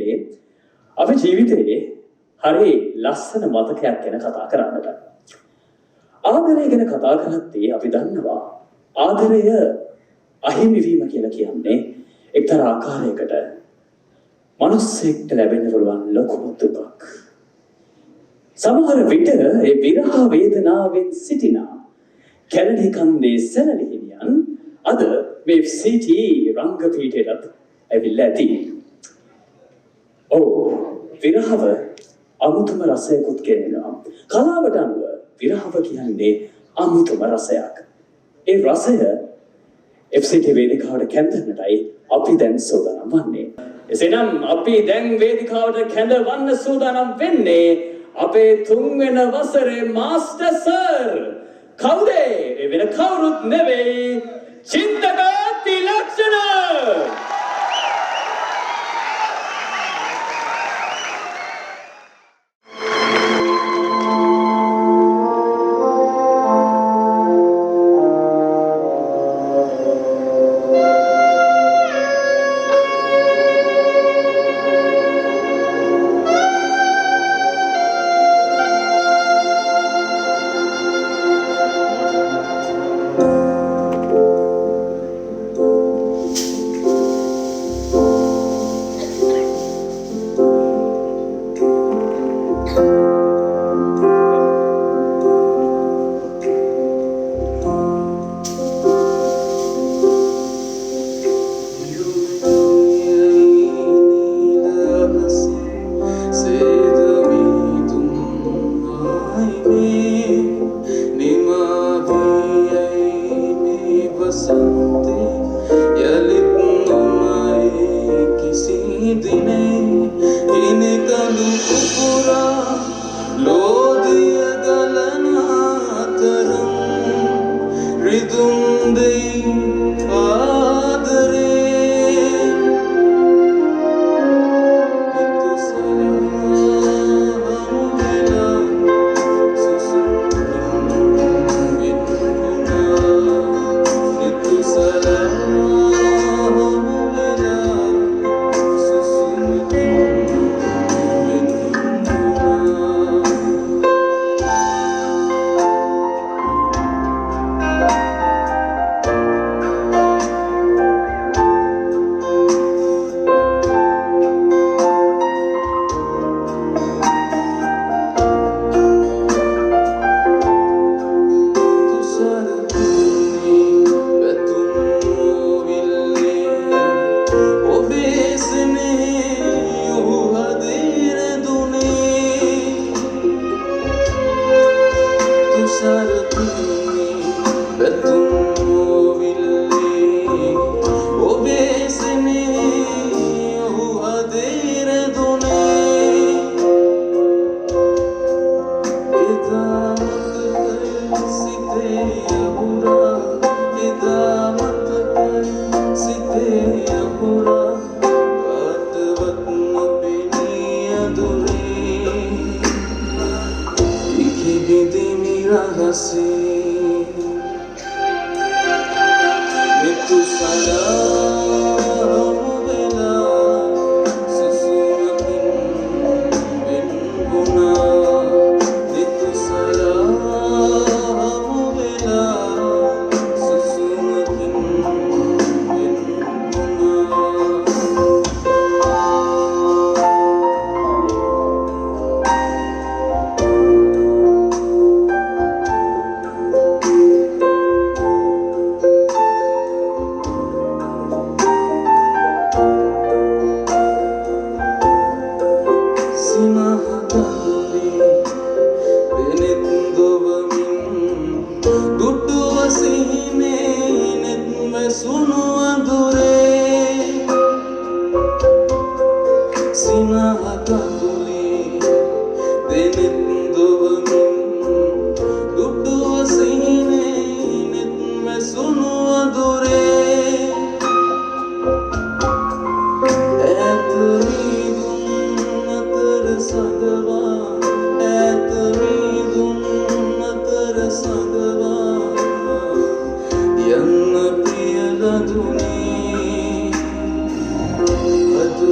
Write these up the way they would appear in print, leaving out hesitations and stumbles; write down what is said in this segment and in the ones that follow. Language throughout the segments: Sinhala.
එන්නේ අපි ජීවිතයේ හරි ලස්සන මතකයක් ගැන කතා කරන්නට. ආදරය ගැන කතා කරද්දී අපි දන්නවා ආදරය අහිමි වීම කියලා කියන්නේ එක්තරා ආකාරයකට මනුස්සයෙක්ට ලැබෙන්න පුළුවන් ලොකුම දුකක්. සමහර විට ඒ විරහ වේදනාවෙන් සිටින කැලණි කන්දේ සැලලිහිණියන් අද මේ සිටි රංගපීඨයට ඇවිල්ලා ඇති. විරහව අමුතුම රසයකුත් ගෙනෙනවා. කලාවට අනුව විරහව කියන්නේ අමුතුම රසයක්. ඒ රසය FCT වේදිකාවට කැඳවන්නටයි අපි දැන් සූදානම් වන්නේ. එසේනම් අපි දැන් වේදිකාවට කැඳවන්න සූදානම් වෙන්නේ අපේ 3 වෙනි වසරේ මාස්ටර් සර්. කවුද? වෙන කවුරුත් නෙවෙයි චින්තක තිලක්ෂණ.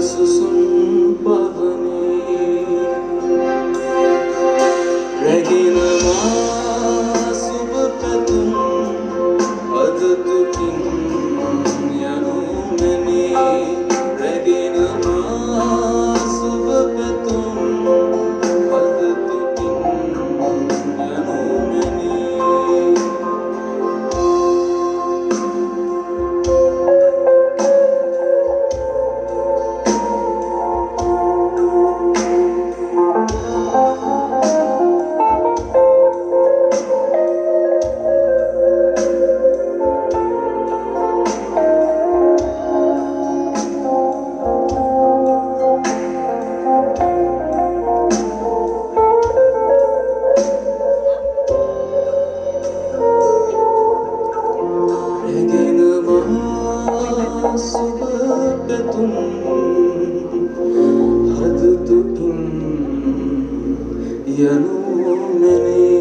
Susun පැතුම් හද දුකින් යනු මැනේ